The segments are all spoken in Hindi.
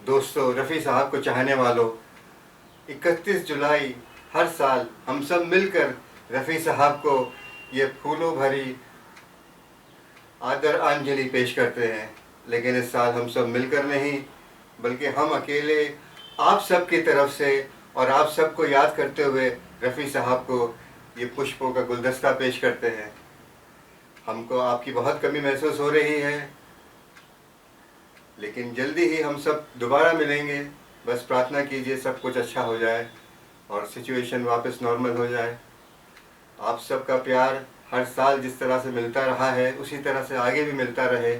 दोस्तों, रफ़ी साहब को चाहने वालों, 31 जुलाई हर साल हम सब मिलकर रफ़ी साहब को ये फूलों भरी आदरांजलि पेश करते हैं। लेकिन इस साल हम सब मिलकर नहीं, बल्कि हम अकेले आप सब की तरफ से और आप सबको याद करते हुए रफ़ी साहब को ये पुष्पों का गुलदस्ता पेश करते हैं। हमको आपकी बहुत कमी महसूस हो रही है, लेकिन जल्दी ही हम सब दोबारा मिलेंगे। बस प्रार्थना कीजिए सब कुछ अच्छा हो जाए और सिचुएशन वापस नॉर्मल हो जाए। आप सबका प्यार हर साल जिस तरह से मिलता रहा है उसी तरह से आगे भी मिलता रहे।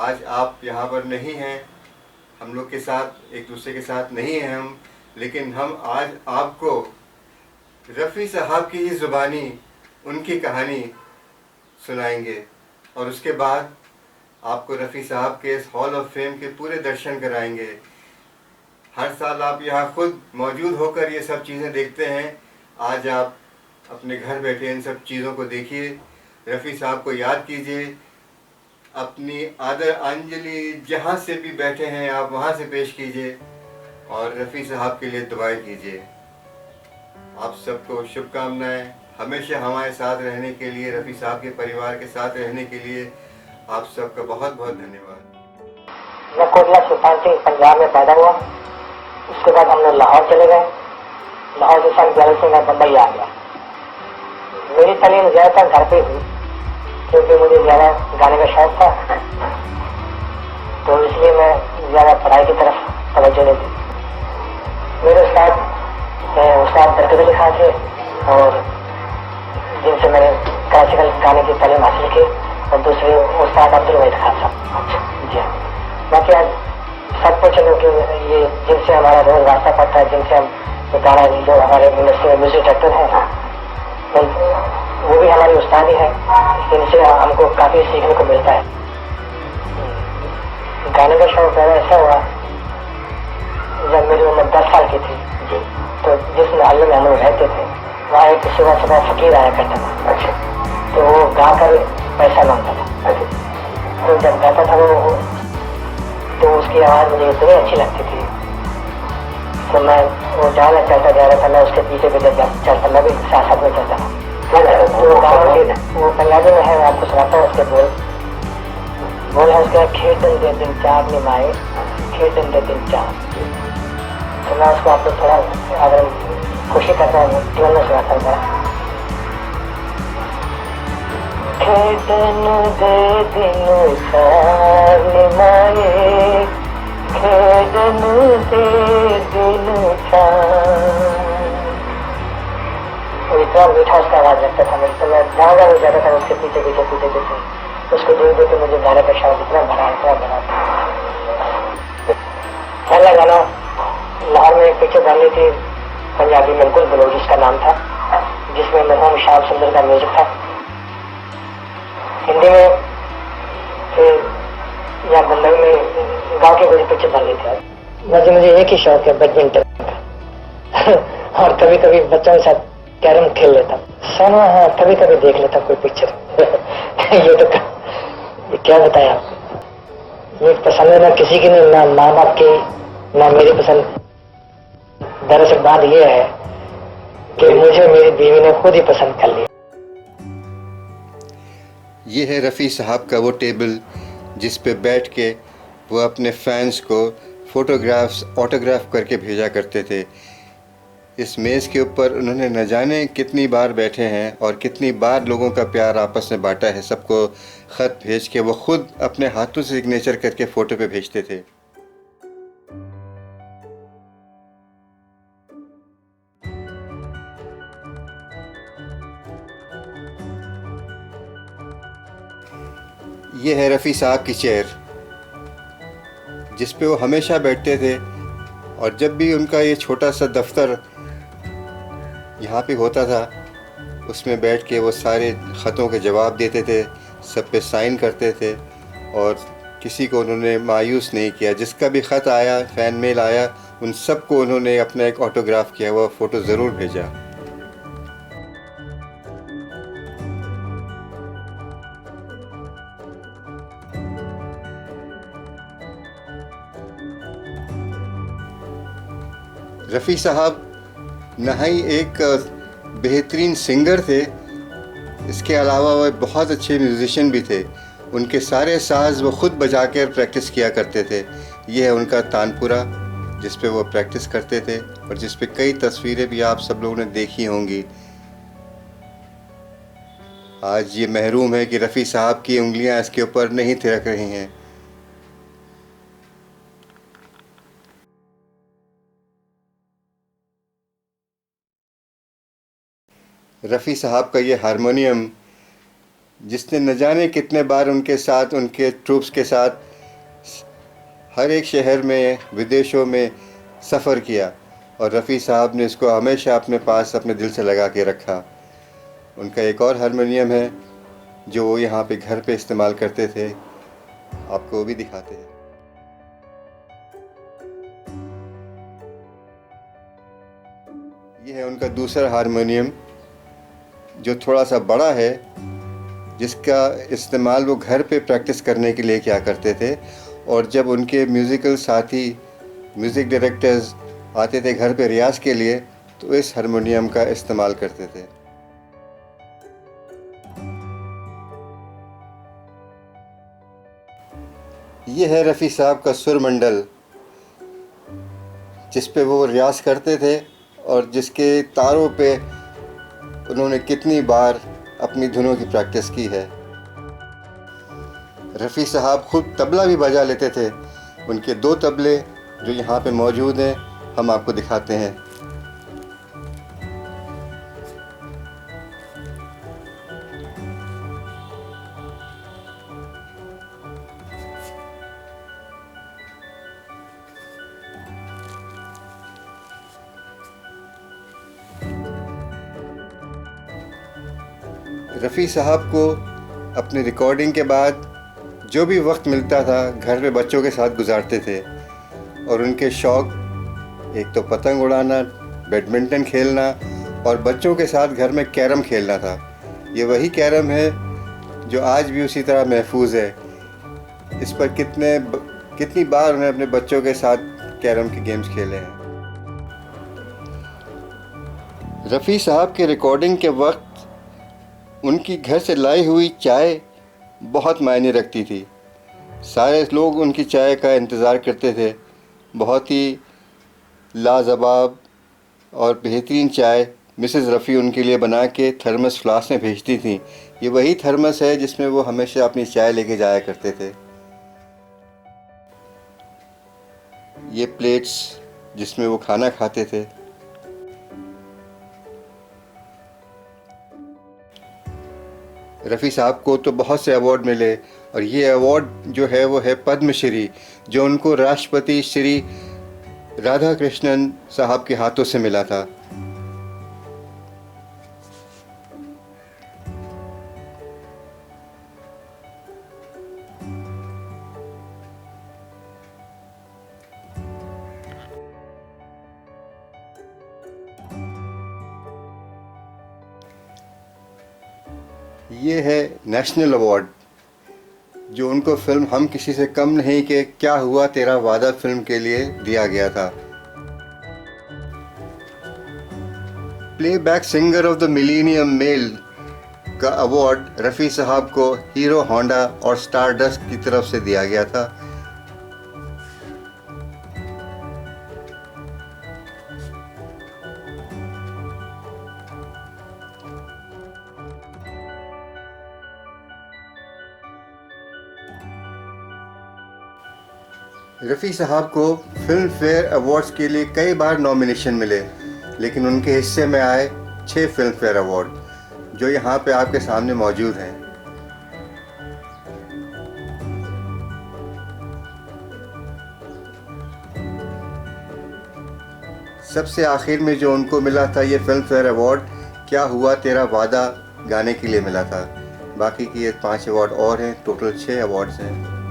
आज आप यहाँ पर नहीं हैं, हम लोग के साथ एक दूसरे के साथ नहीं हैं हम, लेकिन हम आज आपको रफ़ी साहब की ही ज़ुबानी उनकी कहानी सुनाएंगे और उसके बाद आपको रफ़ी साहब के इस हॉल ऑफ फेम के पूरे दर्शन कराएंगे। हर साल आप यहाँ खुद मौजूद होकर ये सब चीज़ें देखते हैं। आज आप अपने घर बैठे इन सब चीज़ों को देखिए, रफ़ी साहब को याद कीजिए, अपनी आदरांजलि जहाँ से भी बैठे हैं आप वहाँ से पेश कीजिए और रफ़ी साहब के लिए दुआएं कीजिए। आप सबको शुभकामनाएं। हमेशा हमारे साथ रहने के लिए, रफ़ी साहब के परिवार के साथ रहने के लिए आप सबका बहुत बहुत धन्यवाद। मैं कोटला सुल्तान सिंह पंजाब में पैदा हुआ। उसके बाद हम लोग लाहौर चले गए। लाहौर से सन 11 से मैं बम्बई आ गया। मेरी तालीम ज़्यादातर घर पे हुई, क्योंकि मुझे ज़्यादा गाने का शौक था, तो इसलिए मैं ज़्यादा पढ़ाई की तरफ तवज्जो नहीं दी। मेरे उस्ताद बरकत अली खान थे और जिनसे मैंने क्लासिकल गाने की तालीम हासिल की, और दूसरे उस्ताद अब्दुल वहीद खान साहब। जी हाँ, बाकी आज सब कुछ लोग ये जिनसे हमारा रोज वास्ता पड़ता है, जिनसे हम गाना, जो हमारे इंडस्ट्री में म्यूजिक डायरेक्टर हैं, वो भी हमारे उस्ताद ही हैं। इनसे हमको काफ़ी सीखने को मिलता है। गाने का शौक मेरा ऐसा हुआ जब मेरी उम्र 10 साल की थी, तो जिस मोहल्ले में हम लोग रहते थे वहाँ एक सुबह सुबह फकीर आया करता था। तो वो गाकर पैसा मांगता था। तो जब गाता था वो, तो उसकी आवाज़ मुझे इतनी अच्छी लगती थी, तो मैं वो गाना चलता जा रहा था, मैं उसके पीछे पीछे चलता, मैं भी साथ साथ में चलता था। तो गाना वो पंजाबी में है, मैं आपको सुनाता हूँ। उसके बोल है उसका, खेतन दे दिन चार निमाए, खेतन दे दिन चार। तो मैं उसको आपको थोड़ा अगर खुशी करता हूँ ट्यून में सुनाता हूँ। खेतन दे दिन चार निमाए, खेतन दे दिन चार। वो इतना मीठा उसका आवाज लगता था मुझे, तो मैं जहाँ जहाँ जाता था उसके पीछे पीछे पीछे पीछे उसको देख देख के मुझे गाने का शौक इतना बड़ा। पहला गाना लाहौर में एक पिक्चर डाली थी पंजाबी में, बिल्कुल बलो, जिसका नाम था, जिसमें मरहूम श्याम सुंदर का म्यूजिक था। हिंदी में फिर या बम्बई में गाँव की बड़ी पिक्चर डाली थी। वैसे मुझे एक ही शौक है, बैडमिंटन का और कभी कभी बच्चों के साथ कैरम खेल लेता। सोना, हाँ, कभी कभी देख लेता कोई पिक्चर। ये तो क्या बताया आपको, ये पसंद है ना किसी की नहीं, ना माँ बाप की, ना मेरी पसंद। दरअसल बात ये है कि मुझे मेरी बीवी ने खुद ही पसंद कर लिया। ये है रफ़ी साहब का वो टेबल जिस पे बैठ के वो अपने फैंस को फ़ोटोग्राफ्स ऑटोग्राफ करके भेजा करते थे। इस मेज़ के ऊपर उन्होंने न जाने कितनी बार बैठे हैं और कितनी बार लोगों का प्यार आपस में बांटा है। सबको ख़त भेज के वो खुद अपने हाथों से सिग्नेचर करके फ़ोटो पे भेजते थे। ये है रफ़ी साहब की चेयर जिस पे वो हमेशा बैठते थे, और जब भी उनका ये छोटा सा दफ्तर यहाँ पे होता था उसमें बैठ के वो सारे ख़तों के जवाब देते थे, सब पे साइन करते थे और किसी को उन्होंने मायूस नहीं किया। जिसका भी ख़त आया, फ़ैन मेल आया, उन सब को उन्होंने अपना एक ऑटोग्राफ किया हुआ फ़ोटो ज़रूर भेजा। रफ़ी साहब न ही एक बेहतरीन सिंगर थे, इसके अलावा वह बहुत अच्छे म्यूज़िशियन भी थे। उनके सारे साज़ वो ख़ुद बजा कर प्रैक्टिस किया करते थे। ये है उनका तानपुरा, जिस पे वो प्रैक्टिस करते थे और जिस पे कई तस्वीरें भी आप सब लोगों ने देखी होंगी। आज ये महरूम है कि रफ़ी साहब की उंगलियां इसके ऊपर नहीं थिरक रही हैं। रफ़ी साहब का ये हारमोनियम, जिसने न जाने कितने बार उनके साथ, उनके ट्रूप्स के साथ हर एक शहर में, विदेशों में सफ़र किया, और रफ़ी साहब ने इसको हमेशा अपने पास, अपने दिल से लगा के रखा। उनका एक और हारमोनियम है जो वो यहाँ पे घर पे इस्तेमाल करते थे, आपको वो भी दिखाते हैं। ये है उनका दूसरा हारमोनियम, जो थोड़ा सा बड़ा है, जिसका इस्तेमाल वो घर पे प्रैक्टिस करने के लिए किया करते थे। और जब उनके म्यूज़िकल साथी, म्यूज़िक डायरेक्टर्स आते थे घर पे रियाज़ के लिए, तो इस हारमोनियम का इस्तेमाल करते थे। ये है रफ़ी साहब का सुरमंडल, जिस पे वो रियाज़ करते थे और जिसके तारों पे उन्होंने कितनी बार अपनी धुनों की प्रैक्टिस की है। रफ़ी साहब खुद तबला भी बजा लेते थे। उनके 2 तबले जो यहाँ पे मौजूद हैं, हम आपको दिखाते हैं। रफ़ी साहब को अपने रिकॉर्डिंग के बाद जो भी वक्त मिलता था घर में बच्चों के साथ गुजारते थे। और उनके शौक़ एक तो पतंग उड़ाना, बैडमिंटन खेलना और बच्चों के साथ घर में कैरम खेलना था। ये वही कैरम है जो आज भी उसी तरह महफूज है। इस पर कितनी बार उन्होंने अपने बच्चों के साथ कैरम के गेम्स खेले हैं। रफ़ी साहब के रिकॉर्डिंग के वक्त उनकी घर से लाई हुई चाय बहुत मायने रखती थी। सारे लोग उनकी चाय का इंतज़ार करते थे। बहुत ही लाजवाब और बेहतरीन चाय मिसेज़ रफ़ी उनके लिए बना के थर्मस फ्लास्क में भेजती थी। ये वही थर्मस है जिसमें वो हमेशा अपनी चाय लेके जाया करते थे। ये प्लेट्स जिसमें वो खाना खाते थे। रफ़ी साहब को तो बहुत से अवार्ड मिले, और ये अवार्ड जो है वो है पद्मश्री, जो उनको राष्ट्रपति श्री राधा कृष्णन साहब के हाथों से मिला था। ये है नेशनल अवार्ड, जो उनको फिल्म हम किसी से कम नहीं के क्या हुआ तेरा वादा फिल्म के लिए दिया गया था। Playback singer of the millennium male का अवार्ड रफ़ी साहब को हीरो होंडा और स्टारडस्ट की तरफ से दिया गया था। रफ़ी साहब को फिल्म फेयर अवार्ड्स के लिए कई बार नॉमिनेशन मिले, लेकिन उनके हिस्से में आए 6 फिल्म फेयर अवार्ड, जो यहाँ पे आपके सामने मौजूद हैं। सबसे आखिर में जो उनको मिला था ये फिल्म फेयर अवार्ड क्या हुआ तेरा वादा गाने के लिए मिला था। बाकी की ये 5 अवार्ड और हैं, टोटल 6 अवार्ड्स हैं।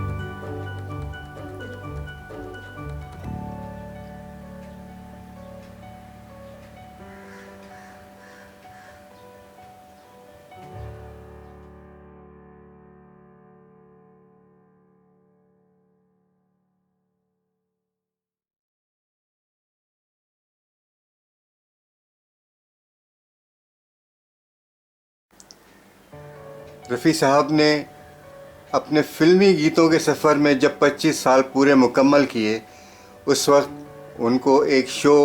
रफ़ी साहब ने अपने फिल्मी गीतों के सफ़र में जब 25 साल पूरे मुकम्मल किए, उस वक्त उनको एक शो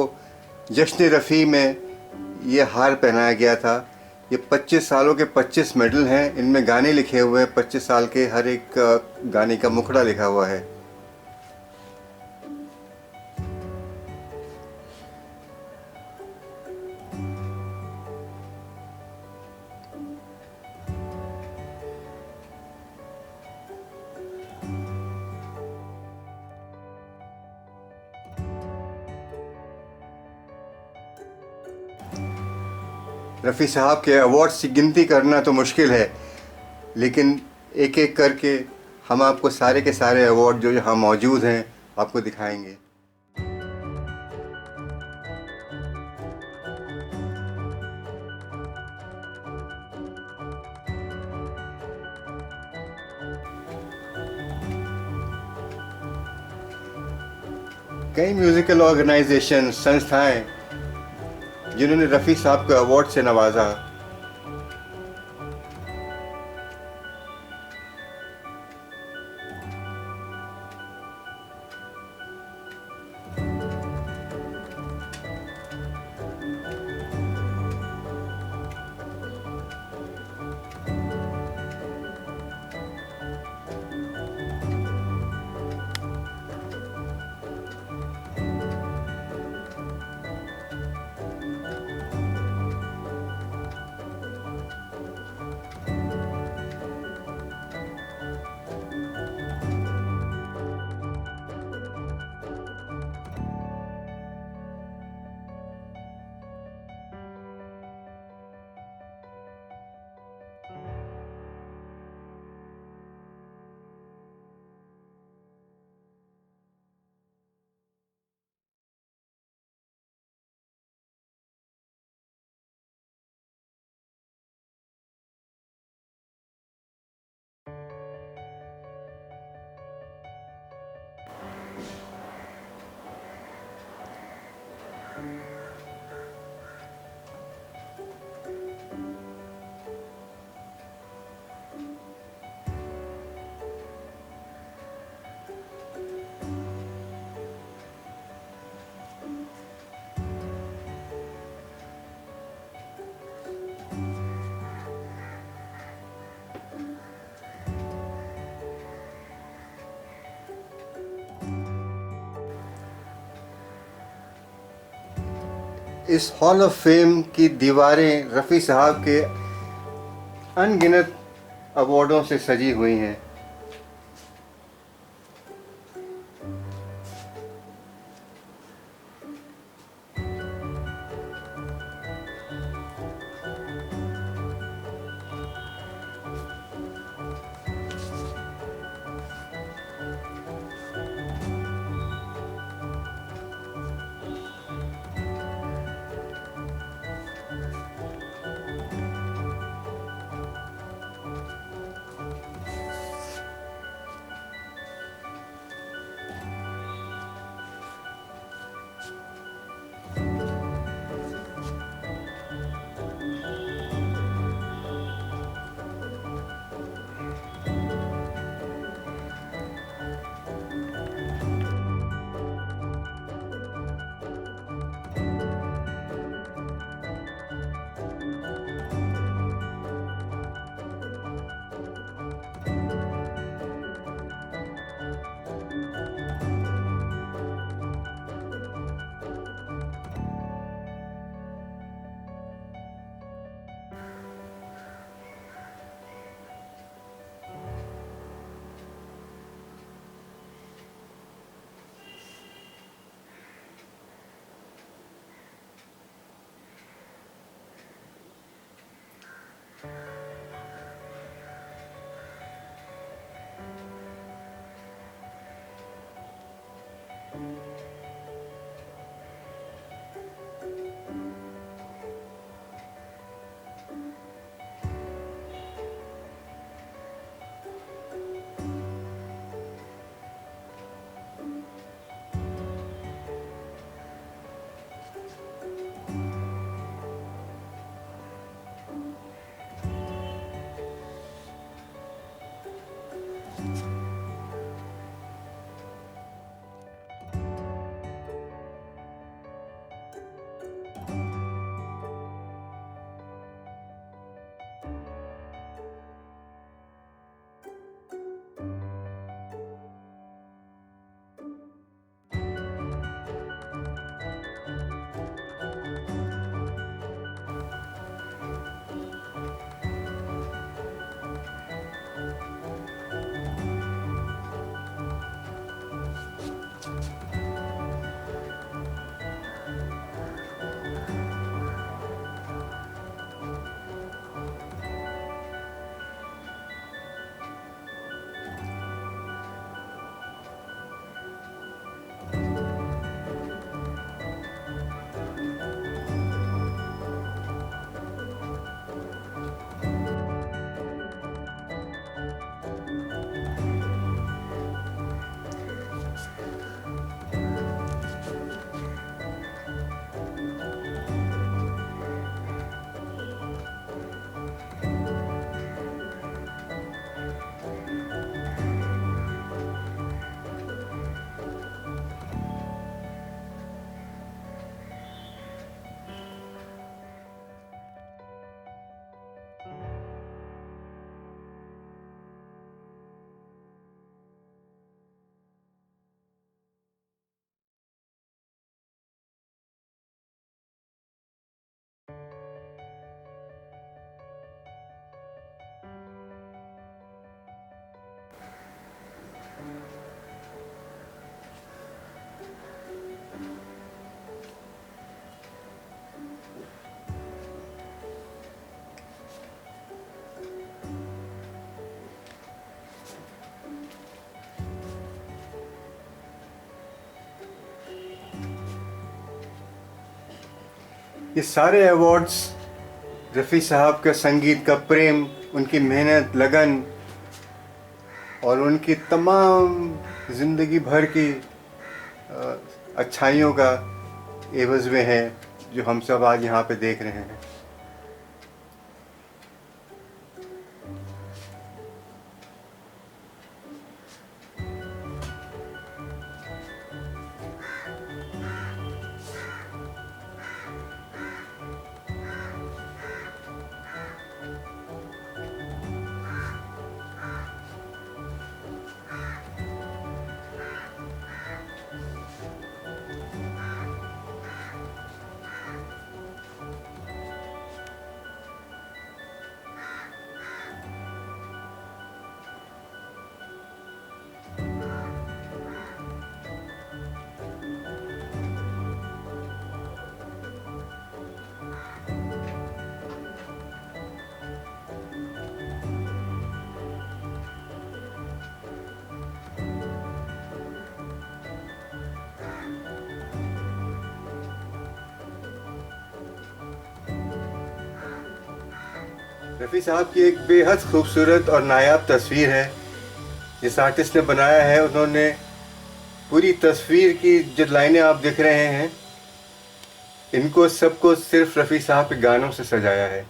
जश्न रफ़ी में ये हार पहनाया गया था। ये 25 सालों के 25 मेडल हैं, इनमें गाने लिखे हुए हैं, 25 साल के हर एक गाने का मुखड़ा लिखा हुआ है। रफ़ी साहब के अवार्ड्स की गिनती करना तो मुश्किल है, लेकिन एक एक करके हम आपको सारे के सारे अवार्ड जो यहाँ मौजूद हैं आपको दिखाएंगे। कई म्यूज़िकल ऑर्गेनाइजेशन, संस्थाएं जिन्होंने रफ़ी साहब को अवार्ड से नवाजा। इस हॉल ऑफ फेम की दीवारें रफ़ी साहब के अनगिनत अवार्डों से सजी हुई हैं। ये सारे अवार्ड्स रफ़ी साहब का संगीत का प्रेम, उनकी मेहनत, लगन और उनकी तमाम ज़िंदगी भर की अच्छाइयों का एवज़ में है, जो हम सब आज यहाँ पे देख रहे हैं। रफ़ी साहब की एक बेहद खूबसूरत और नायाब तस्वीर है। जिस आर्टिस्ट ने बनाया है, उन्होंने पूरी तस्वीर की जो लाइनें आप देख रहे हैं, इनको सबको सिर्फ रफ़ी साहब के गानों से सजाया है।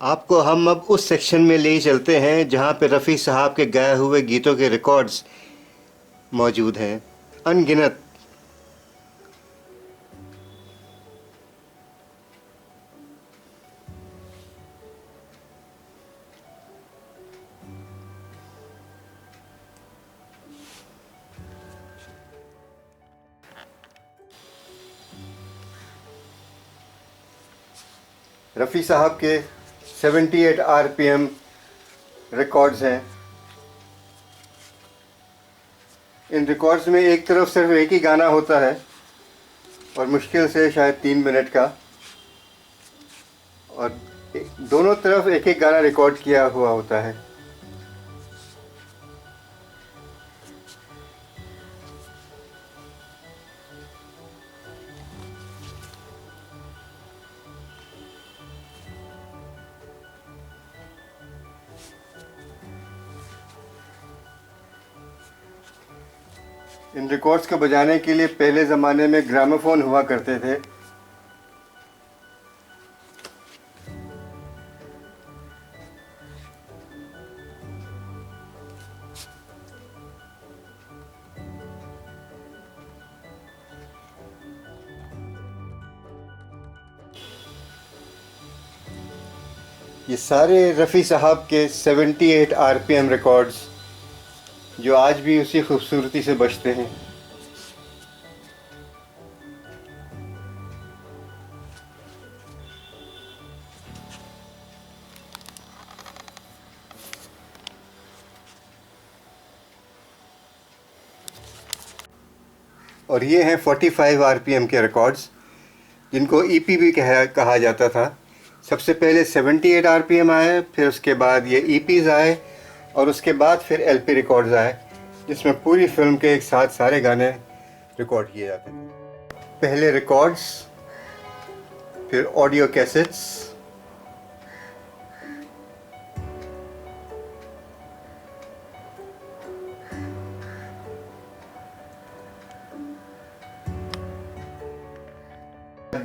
आपको हम अब उस सेक्शन में ले चलते हैं जहाँ पे रफ़ी साहब के गाए हुए गीतों के रिकॉर्ड्स मौजूद हैं, अनगिनत। रफ़ी साहब के 78 आरपीएम रिकॉर्ड्स हैं। इन रिकॉर्ड्स में एक तरफ सिर्फ एक ही गाना होता है और मुश्किल से शायद 3 मिनट का, और दोनों तरफ एक एक गाना रिकॉर्ड किया हुआ होता है। इन रिकॉर्ड्स को बजाने के लिए पहले ज़माने में ग्रामोफोन हुआ करते थे। ये सारे रफ़ी साहब के 78 आरपीएम रिकॉर्ड्स जो आज भी उसी खूबसूरती से बजते हैं। और ये हैं 45 आरपीएम के रिकॉर्ड्स, जिनको ईपी भी कहा जाता था। सबसे पहले 78 आरपीएम आए, फिर उसके बाद ये ईपीज़ आए, और उसके बाद फिर एलपी रिकॉर्ड्स आए, जिसमें पूरी फिल्म के एक साथ सारे गाने रिकॉर्ड किए जाते थे। पहले रिकॉर्ड्स, फिर ऑडियो कैसेट्स,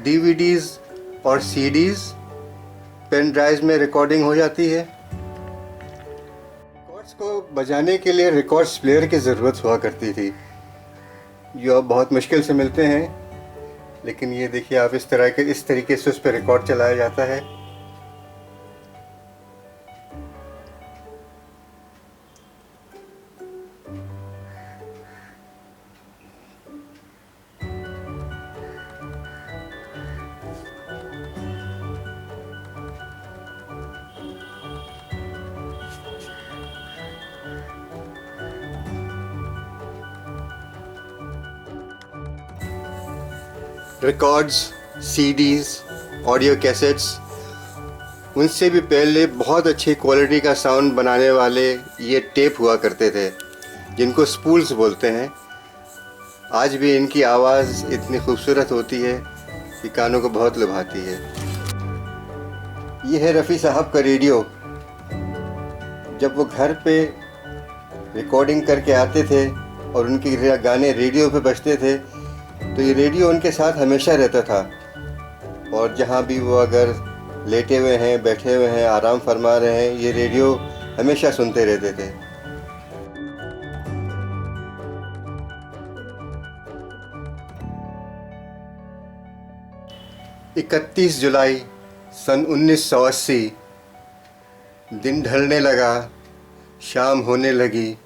डीवीडीज और सीडीज, पेन ड्राइव्स में रिकॉर्डिंग हो जाती है। रिकॉर्ड्स को बजाने के लिए रिकॉर्ड्स प्लेयर की ज़रूरत हुआ करती थी, जो अब बहुत मुश्किल से मिलते हैं। लेकिन ये देखिए आप, इस तरीके से उस पर रिकॉर्ड चलाया जाता है। रिकॉर्ड्स, सीडीज़, ऑडियो कैसेट्स, उनसे भी पहले बहुत अच्छी क्वालिटी का साउंड बनाने वाले ये टेप हुआ करते थे, जिनको स्पूल्स बोलते हैं। आज भी इनकी आवाज़ इतनी खूबसूरत होती है कि कानों को बहुत लुभाती है। ये है रफ़ी साहब का रेडियो। जब वो घर पे रिकॉर्डिंग करके आते थे और उनके गाने रेडियो पे बजते थे, तो ये रेडियो उनके साथ हमेशा रहता था। और जहाँ भी वो अगर लेटे हुए हैं, बैठे हुए हैं, आराम फरमा रहे हैं, ये रेडियो हमेशा सुनते रहते थे। 31 जुलाई सन 1980, दिन ढलने लगा, शाम होने लगी,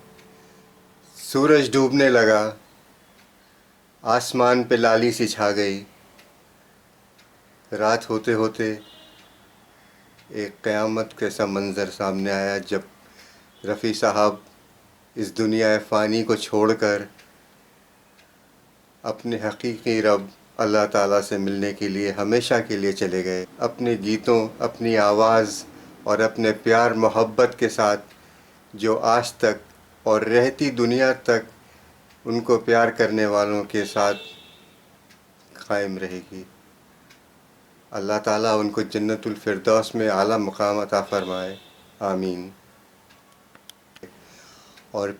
सूरज डूबने लगा, आसमान पे लाली सी छा गई। रात होते होते एक क़यामत कैसा मंज़र सामने आया, जब रफ़ी साहब इस दुनिया फ़ानी को छोड़कर अपने हकीकी रब अल्लाह ताला से मिलने के लिए हमेशा के लिए चले गए। अपने गीतों, अपनी आवाज़ और अपने प्यार मोहब्बत के साथ जो आज तक और रहती दुनिया तक उनको प्यार करने वालों के साथ कायम रहेगी। अल्लाह ताला उनको जन्नतुल फिरदौस में आला मुकाम अता फ़रमाए, आमीन। और